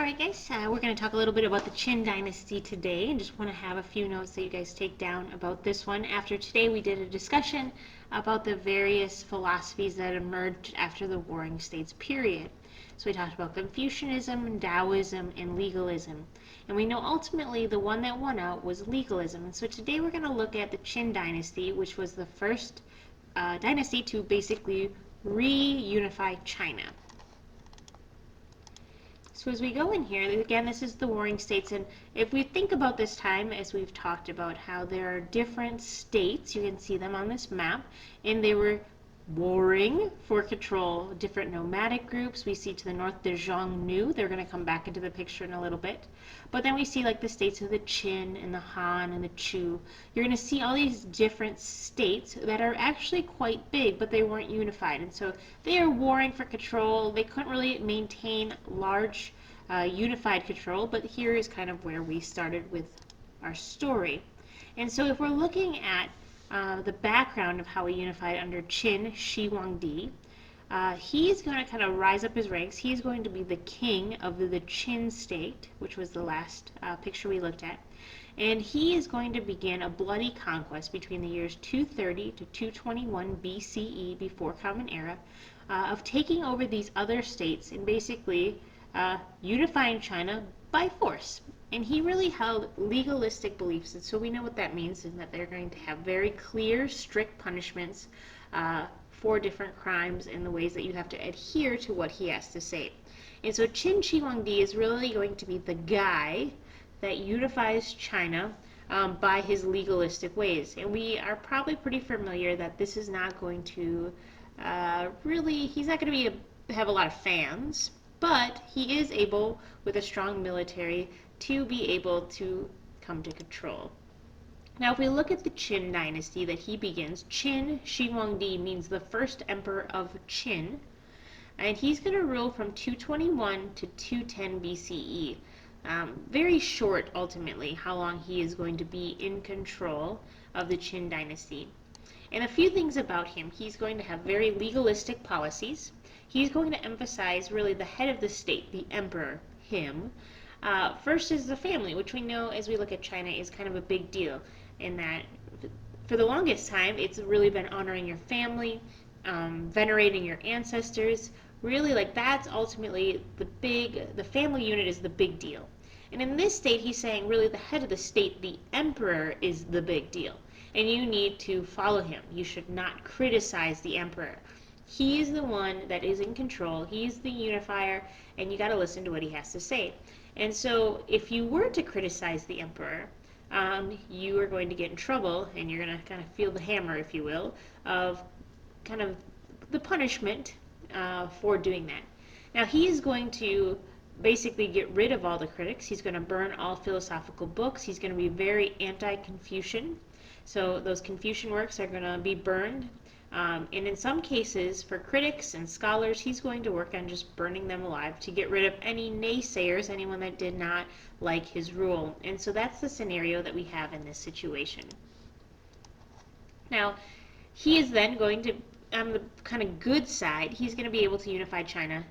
Alright guys, we're going to talk a little bit about the Qin Dynasty today, and just want to have a few notes that you guys take down about this one. After today we did a discussion about the various philosophies that emerged after the Warring States period. So we talked about Confucianism, Taoism, and legalism. And we know ultimately the one that won out was legalism. And so today we're going to look at the Qin Dynasty, which was the first dynasty to basically reunify China. So as we go in here, again, this is the Warring States, and if we think about this time, as we've talked about how there are different states, you can see them on this map, and they were warring for control. Different nomadic groups. We see to the north the Xiongnu. They're going to come back into the picture in a little bit. But then we see like the states of the Qin and the Han and the Chu. You're going to see all these different states that are actually quite big, but they weren't unified. And so they are warring for control. They couldn't really maintain large unified control, but here is kind of where we started with our story. And so if we're looking at the background of how he unified under Qin Shiwang, he's going to kind of rise up his ranks. He's going to be the king of the Qin state, which was the last picture we looked at. And he is going to begin a bloody conquest between the years 230 to 221 BCE, before Common Era, of taking over these other states and basically unifying China by force. And he really held legalistic beliefs, and so we know what that means, and that they're going to have very clear, strict punishments for different crimes and the ways that you have to adhere to what he has to say. And so Qin Shi Huangdi is really going to be the guy that unifies China by his legalistic ways. And we are probably pretty familiar that this is not going to he's not going to have a lot of fans, but he is able, with a strong military, to be able to come to control. Now, if we look at the Qin Dynasty that he begins, Qin Shi Huangdi means the first emperor of Qin, and he's going to rule from 221 to 210 BCE. Very short, ultimately, how long he is going to be in control of the Qin Dynasty. And a few things about him: he's going to have very legalistic policies. He's going to emphasize really the head of the state, the emperor, him. First is the family, which we know as we look at China is kind of a big deal, in that for the longest time it's really been honoring your family, venerating your ancestors. Really, like, that's ultimately the family unit is the big deal. And in this state, he's saying really the head of the state, the emperor, is the big deal. And you need to follow him. You should not criticize the emperor. He is the one that is in control. He's the unifier, and you got to listen to what he has to say. And so if you were to criticize the emperor, you are going to get in trouble, and you're going to kind of feel the hammer, if you will, of kind of the punishment for doing that. Now, he is going to basically get rid of all the critics. He's going to burn all philosophical books. He's going to be very anti-Confucian. So those Confucian works are going to be burned. And in some cases, for critics and scholars, he's going to work on just burning them alive to get rid of any naysayers, anyone that did not like his rule. And so that's the scenario that we have in this situation. Now, he is then going to, on the kind of good side, he's going to be able to unify China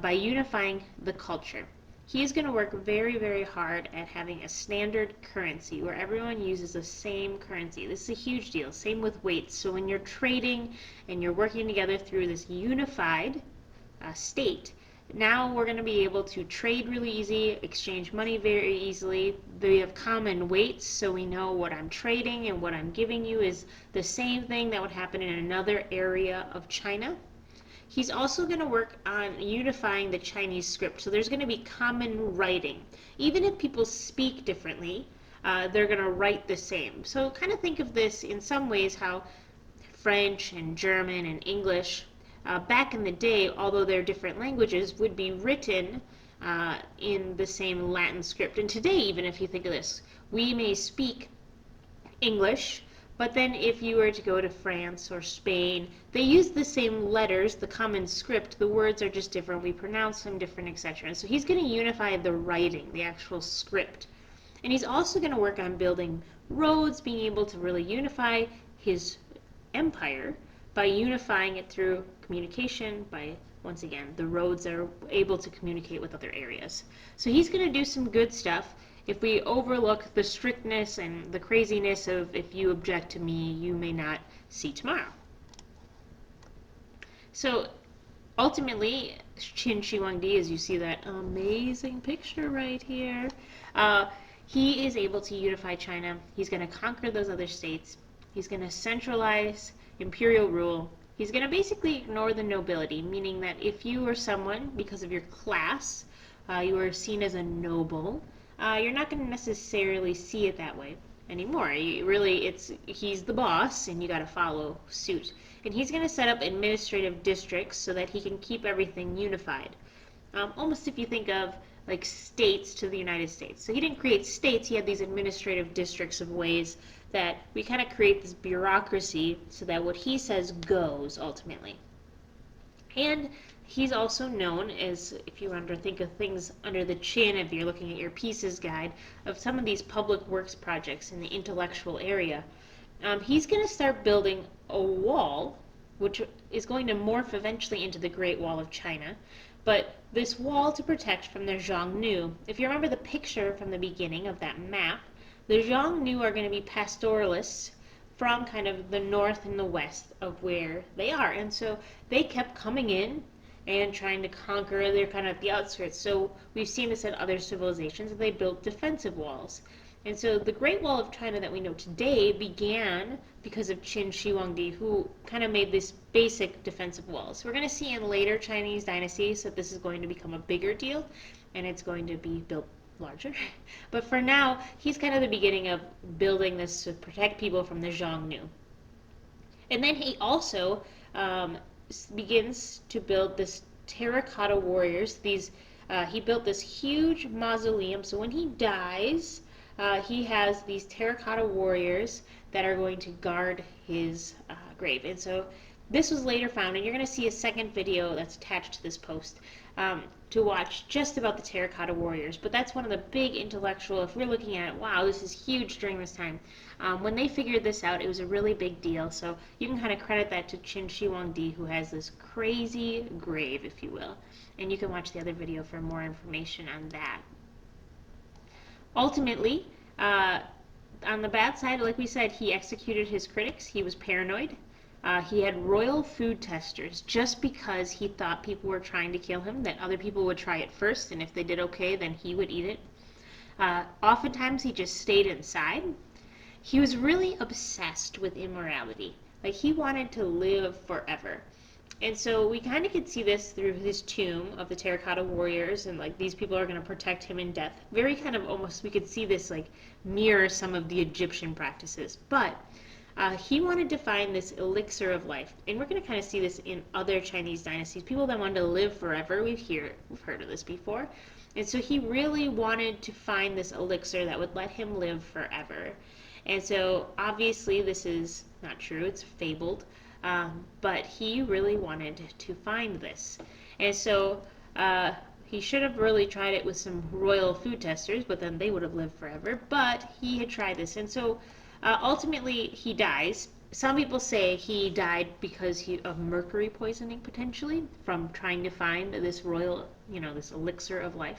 by unifying the culture. He is going to work very, very hard at having a standard currency where everyone uses the same currency. This is a huge deal. Same with weights. So when you're trading and you're working together through this unified state, now we're going to be able to trade really easy, exchange money very easily. We have common weights, so we know what I'm trading and what I'm giving you is the same thing that would happen in another area of China. He's also going to work on unifying the Chinese script. So there's going to be common writing. Even if people speak differently, they're going to write the same. So kind of think of this in some ways how French and German and English, back in the day, although they're different languages, would be written in the same Latin script. And today, even if you think of this, we may speak English, but then if you were to go to France or Spain, they use the same letters, the common script. The words are just different. We pronounce them different, etc. And so he's going to unify the writing, the actual script. And he's also going to work on building roads, being able to really unify his empire by unifying it through communication, by once again, the roads are able to communicate with other areas. So he's going to do some good stuff. If we overlook the strictness and the craziness of if you object to me, you may not see tomorrow. So ultimately, Qin Shi Huangdi, as you see that amazing picture right here, he is able to unify China. He's going to conquer those other states. He's going to centralize imperial rule. He's going to basically ignore the nobility, meaning that if you were someone, because of your class, you were seen as a noble, you're not going to necessarily see it that way anymore. He's the boss, and you got to follow suit. And he's going to set up administrative districts so that he can keep everything unified. Almost if you think of like states to the United States. So he didn't create states, he had these administrative districts of ways that we kind of create this bureaucracy so that what he says goes ultimately. And he's also known as, if you want to think of things under the chin, if you're looking at your pieces guide, of some of these public works projects in the intellectual area. He's going to start building a wall, which is going to morph eventually into the Great Wall of China. But this wall to protect from the Xiongnu, if you remember the picture from the beginning of that map, the Xiongnu are going to be pastoralists from kind of the north and the west of where they are. And so they kept coming in and trying to conquer. They're kind of at the outskirts. So we've seen this in other civilizations, and they built defensive walls. And so the Great Wall of China that we know today began because of Qin Shi Huangdi, who kind of made this basic defensive walls. We're going to see in later Chinese dynasties that this is going to become a bigger deal, and it's going to be built larger. But for now, he's kind of the beginning of building this to protect people from the Xiongnu. And then he also begins to build this terracotta warriors. He built this huge mausoleum, so when he dies, he has these terracotta warriors that are going to guard his grave. And so this was later found, and you're going to see a second video that's attached to this post to watch just about the terracotta warriors. But that's one of the big intellectual, if we're looking at it, wow, this is huge during this time. When they figured this out, it was a really big deal. So you can kind of credit that to Qin Shi Huangdi, who has this crazy grave, if you will. And you can watch the other video for more information on that. Ultimately, on the bad side, like we said, he executed his critics. He was paranoid. He had royal food testers just because he thought people were trying to kill him, that other people would try it first, and if they did okay, then he would eat it. Oftentimes, he just stayed inside. He was really obsessed with immorality. Like, he wanted to live forever. And so we kind of could see this through his tomb of the terracotta warriors, and like these people are going to protect him in death. Very kind of almost, we could see this like mirror some of the Egyptian practices. But he wanted to find this elixir of life. And we're going to kind of see this in other Chinese dynasties. People that wanted to live forever, we've heard of this before. And so he really wanted to find this elixir that would let him live forever. And so obviously this is not true, it's fabled. But he really wanted to find this. And so he should have really tried it with some royal food testers, but then they would have lived forever. But he had tried this. And so ultimately he dies. Some people say he died because of mercury poisoning, potentially, from trying to find this royal, this elixir of life.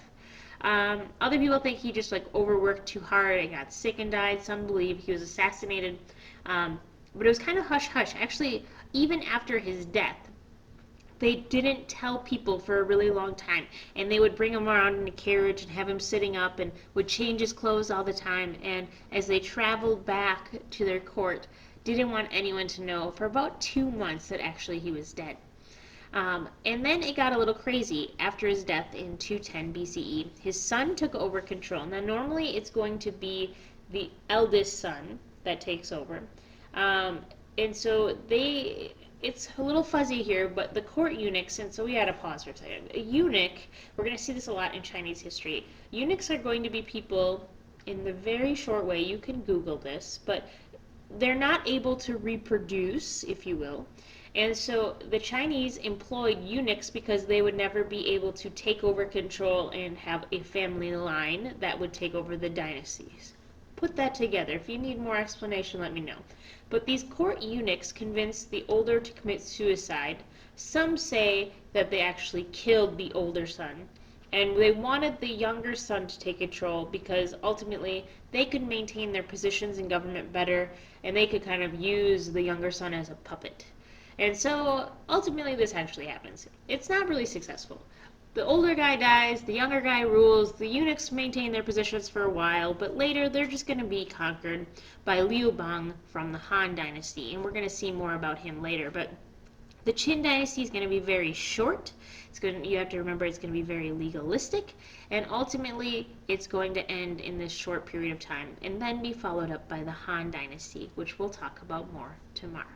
Other people think he just like overworked too hard and got sick and died. Some believe he was assassinated. But it was kind of hush-hush. Actually, even after his death, they didn't tell people for a really long time. And they would bring him around in a carriage and have him sitting up and would change his clothes all the time. And as they traveled back to their court, didn't want anyone to know for about 2 months that actually he was dead. And then it got a little crazy. After his death in 210 BCE, his son took over control. Now, normally it's going to be the eldest son that takes over. And so it's a little fuzzy here, but the court eunuchs, and so we had to pause for a second. A eunuch, we're going to see this a lot in Chinese history. Eunuchs are going to be people, in the very short way, you can Google this, but they're not able to reproduce, if you will. And so the Chinese employed eunuchs because they would never be able to take over control and have a family line that would take over the dynasties. put that together. If you need more explanation, let me know. But these court eunuchs convinced the older to commit suicide. Some say that they actually killed the older son. And they wanted the younger son to take control because ultimately they could maintain their positions in government better and they could kind of use the younger son as a puppet. And so ultimately this actually happens. It's not really successful. The older guy dies, the younger guy rules, the eunuchs maintain their positions for a while, but later they're just going to be conquered by Liu Bang from the Han Dynasty, and we're going to see more about him later. But the Qin Dynasty is going to be very short. You have to remember it's going to be very legalistic, and ultimately it's going to end in this short period of time, and then be followed up by the Han Dynasty, which we'll talk about more tomorrow.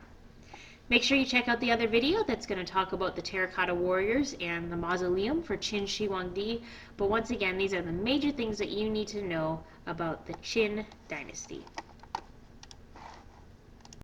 Make sure you check out the other video that's going to talk about the terracotta warriors and the mausoleum for Qin Shi Huangdi. But once again, these are the major things that you need to know about the Qin Dynasty.